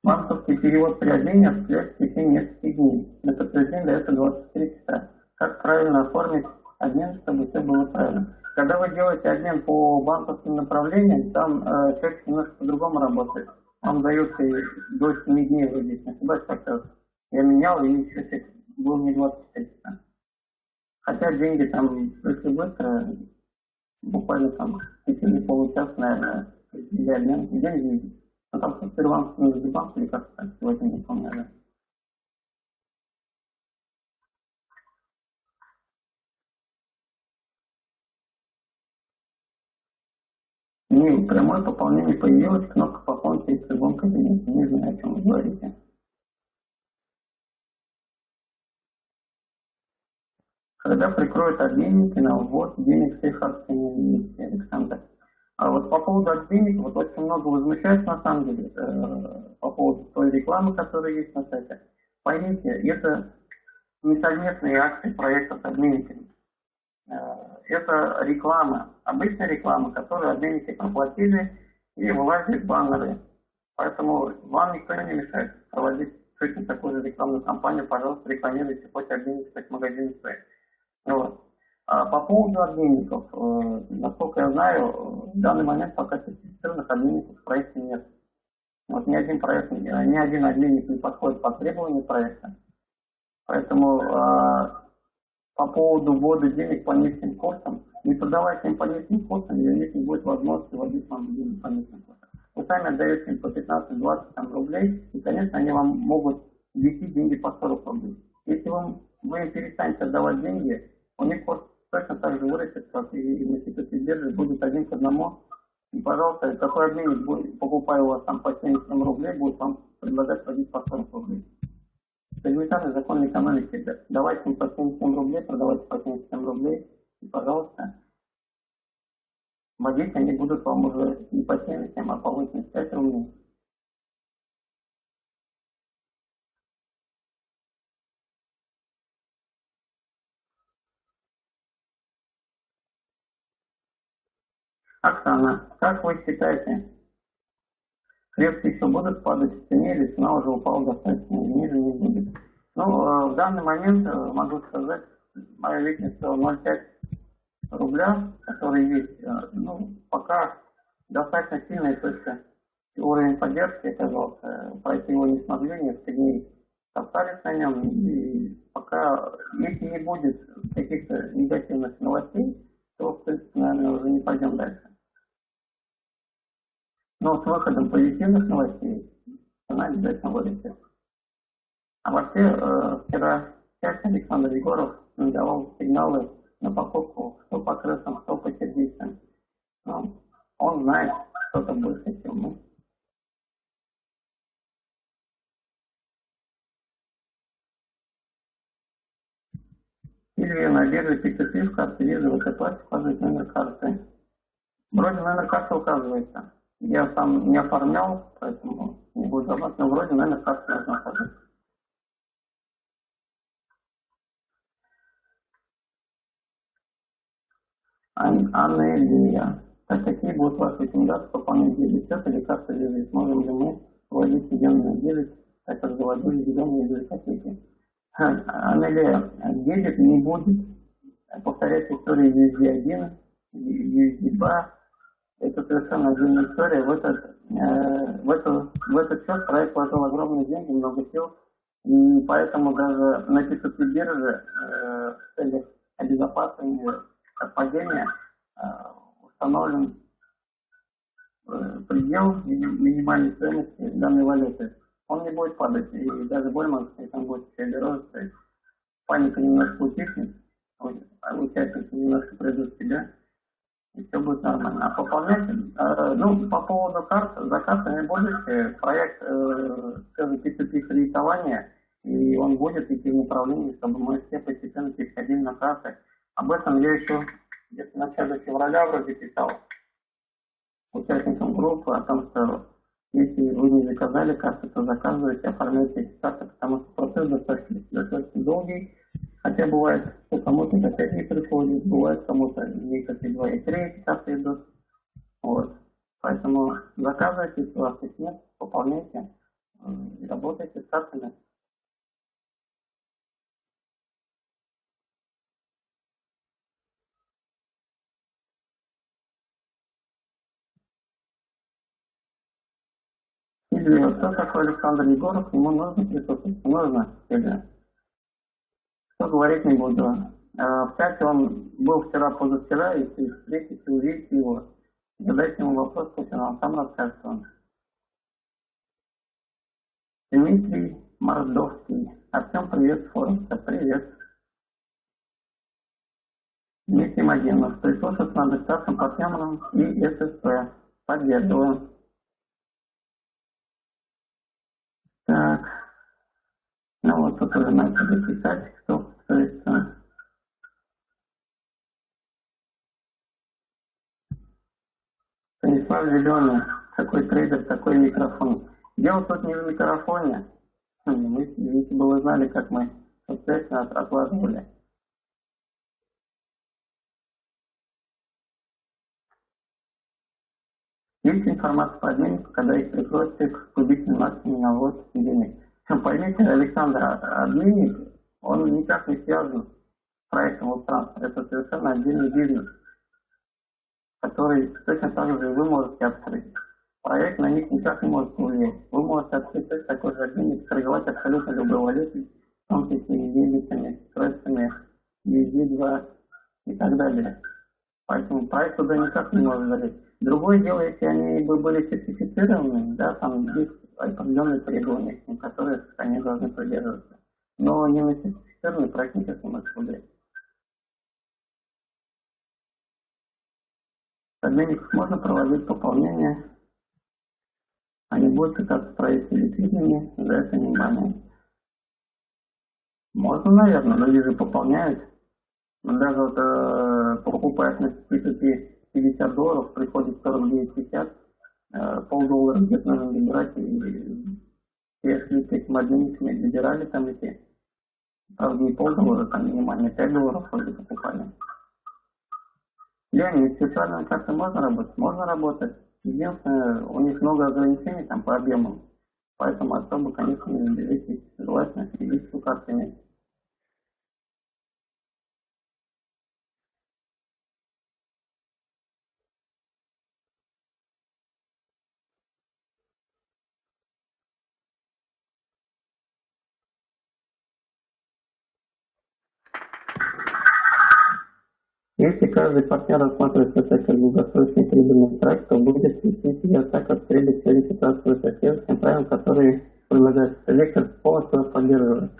Банковский перевод при обмене осуществляется в течение нескольких дней. На подтверждение дается 24 часа. Как правильно оформить обмен, чтобы все было правильно? Когда вы делаете обмен по банковским направлениям, там счетчик немножко по-другому работает. Вам дается до 7 дней вроде, если не ошибаюсь, как-то я менял, и счетчик был не 24 часа. Хотя деньги там пришли быстро, буквально там в течение получаса, наверное, или обмен, деньги. Ну там в Сбербанк, Сбербанк или как-то так, сегодня не помню, да. Не, прямое пополнение появилось, кнопка пополнить есть в любом кабинете. Не знаю, о чем вы говорите. Когда прикроют обменники на ввод денег всех акций, Александр. А вот по поводу обменников, вот очень много возмущается на самом деле по поводу той рекламы, которая есть на сайте. Поймите, это не совместные акции проекта с обменниками. Это реклама, обычная реклама, которую обменники проплатили и вылазят баннеры. Поэтому вам никто не мешает проводить точно такую же рекламную кампанию, пожалуйста, рекламируйте хоть обменник, хоть магазин свои. Вот. А по поводу обменников, насколько я знаю, в данный момент пока сертифицированных обменников в проекте нет. Вот ни один проект, ни один обменник не подходит под требования проекта. Поэтому по поводу ввода денег по низким курсам, не продавайте им по низким курсам, и у них не будет возможности вводить вам деньги по низким курсам. Вы сами отдаете им по 15-20 рублей, и, конечно, они вам могут ввести деньги по 40 рублей. Если вы им перестанете отдавать деньги, у них курс точно так же вырастет, как и на институте биржи, будет 1 к 1. И, пожалуйста, какой обменник, покупая у вас там по 77 рублей, будет вам предлагать вводить по 40 рублей. Элементарный закон экономики. Давайте им по 77 рублей, продавайте по 77 рублей, и, пожалуйста, вводить они будут вам уже не по 77, а по 85 рублей. Оксана, как вы считаете, кредиты еще будут падать в цене, или цена уже упала достаточно, и ниже не будет? Ну, в данный момент могу сказать, моя видимость, что 0,5 рубля, который есть, ну, пока достаточно сильная точка. Уровень поддержки оказался, пройти его не смогли, несколько дней остались на нем, и пока, если не будет каких-то негативных новостей, то, в принципе, наверное, уже не пойдем дальше. Но с выходом позитивных новостей она обязательно вырастет. А вообще, вчера Александр Егоров давал сигналы на покупку что по крысам, что по сердечным. Ну, он знает что-то больше, чем мы. Или на бирже P2P в карте визы ВТП указывает номер карты. Вроде номер карты указывается. Я сам не оформлял, поэтому не буду давать, но вроде номер карты нужно указывать. Анелия. Так какие будут ваши рекомендации по пополнению дебет или карты визы? Сможем ли мы вводить зеленый дебет, так как заводили зеленые ипотеки? Анелия, дебет не будет повторять историю USD1, USD2. Это совершенно отдельная история. В этот счет проект вложил огромные деньги, много сил. И поэтому даже на P2P бирже в целях обезопасения от падения установлен предел минимальной стоимости данной валюты. Он не будет падать, и даже более может, если он будет еще дороже стоить. Паника немножко утихнет, участники немножко придут в себя, и все будет нормально. А пополнять, ну, по поводу карт, за картами будущее, проект P2P кредитования, и он будет идти в направлении, чтобы мы все постепенно переходили на карты. Об этом я еще где-то в начале февраля вроде писал участникам группы о том, что если вы не заказали карты, то заказывайте, оформляйте эти карты, потому что процесс достаточно долгий. Хотя бывает, что кому-то это 5 дней приходит, бывает кому-то месяца 2 и 3 эти карты идут. Вот. Поэтому заказывайте, если у вас их нет, пополняйте. штатами. Или вот кто такой Александр Егоров, ему нужно присутствовать, нужно, или что говорить не буду. В чате он был вчера-позавчера, если встретите, увидите его, задайте ему вопрос, пусть он сам расскажет вам. Дмитрий Мордовский. Артем, привет, Форумса, привет. Дмитрий Мадинов. Прислушаться надо к старшим партнерам и ССП. Поддерживаем. Так. Ну вот тут уже начали писать, кто подписывается. Станислав Зеленый. Какой трейдер, такой микрофон. Дело тут не в микрофоне. Мы, если бы вы знали, как мы соответственно отлаживали. Есть информация по обменнику, когда их прикроется к кубичным максимум на ввоз денег. Поймите, Александр, обменник, он никак не связан с проектом Webtransfer. Это совершенно отдельный бизнес, который точно так же вы можете открыть. Проект на них никак не может повлиять. Вы можете открыть точно такой же обменник, торговать абсолютно любой валютой, в том числе и дебетами, средствами, USD2 и так далее. Поэтому проект туда никак не может залезть. Другое дело, если они бы были сертифицированы, да, там есть определенные требования, которые они должны придерживаться. Но не на сертифицированный проект никак не может влиять. В обменниках можно проводить пополнение, они будут считаться проектами ликвидными, за это внимание. Можно, наверное, но люди же пополняют. Даже вот покупаешь на P2P $50, приходит 49,50, полдоллара где-то нужно добирать, и все шли к этим обменниками, добирали там эти, правда не полдоллара, там минимально $5 вроде покупали. Леонид, с виртуальной картой можно работать? Можно работать. Единственное, у них много ограничений там по объемам, поэтому особо, конечно, не берите, желательно физическую карту иметь. Если каждый партнер рассматривает это как долгосрочный прибыльный проект, то будет вести себя так, как требует цели ситуации со тем правилам, которые предлагает коллектор, полностью вас поддерживает.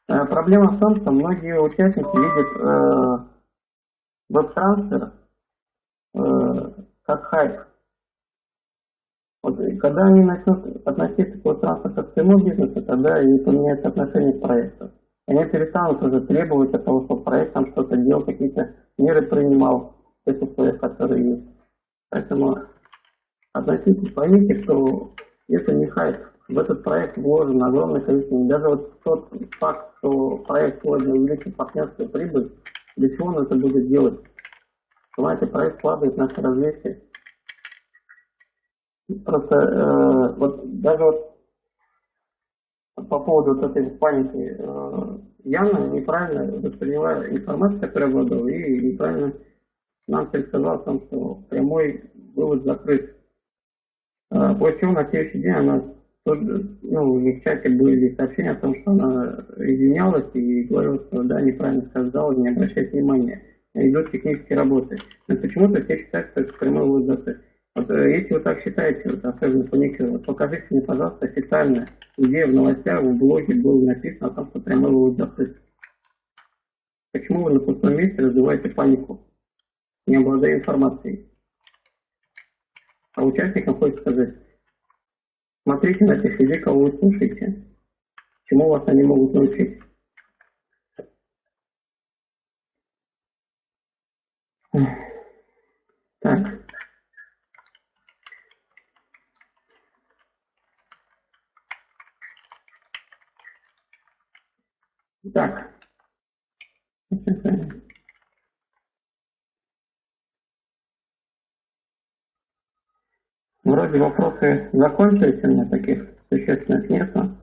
Проблема в том, что многие участники видят веб-трансфер как хайп. Вот, когда они начнут относиться к веб-трансферу как к своему бизнесу, тогда и поменяется отношение к проекту. Они перестанут уже требовать от того, чтобы проект там что-то делал, какие-то меры принимал в тех условиях, которые есть. Поэтому относитесь, поймите, что это не хайп. В этот проект вложено огромное количество. Даже вот тот факт, что проект сегодня увеличит партнерскую прибыль, для чего он это будет делать? Понимаете, проект вкладывает в наше развитие. Просто вот даже вот по поводу вот этой паники, Яна неправильно восприняла информацию, которую обладала, и неправильно нам сказала о том, что прямой вывод закрыт. После чего на следующий день она тоже, в чате были сообщения о том, что она извинялась и говорила, что да, неправильно сказала, не обращайте внимания, идут технические работы. Но почему-то все считают, что это прямой вывод закрыт. Вот, если вы так считаете, вот, особенно паникируете, покажите мне, пожалуйста, официально, где в новостях, в блоге было написано о том, что прямой вывод закрыт. Почему вы на пустом месте развиваете панику, не обладая информацией? А участникам хочется сказать, смотрите на тех людей, кого вы слушаете, чему вас они могут научить. Так. Так. Вроде вопросы закончились, у меня таких существенных нету.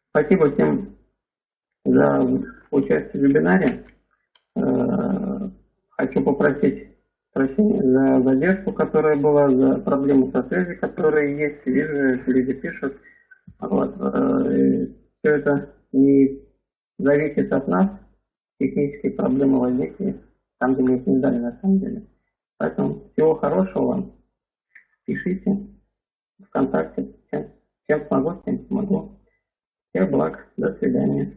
Спасибо всем за участие в вебинаре. Хочу попросить прощения за задержку, которая была, за проблемы со связью, которые есть. Вижу, люди пишут. Вот. Все это не зависит от нас. Технические проблемы возникли там, где мы их не ждали на самом деле. Поэтому всего хорошего вам. Пишите ВКонтакте. Чем смогу, тем смогу. Всех благ. До свидания.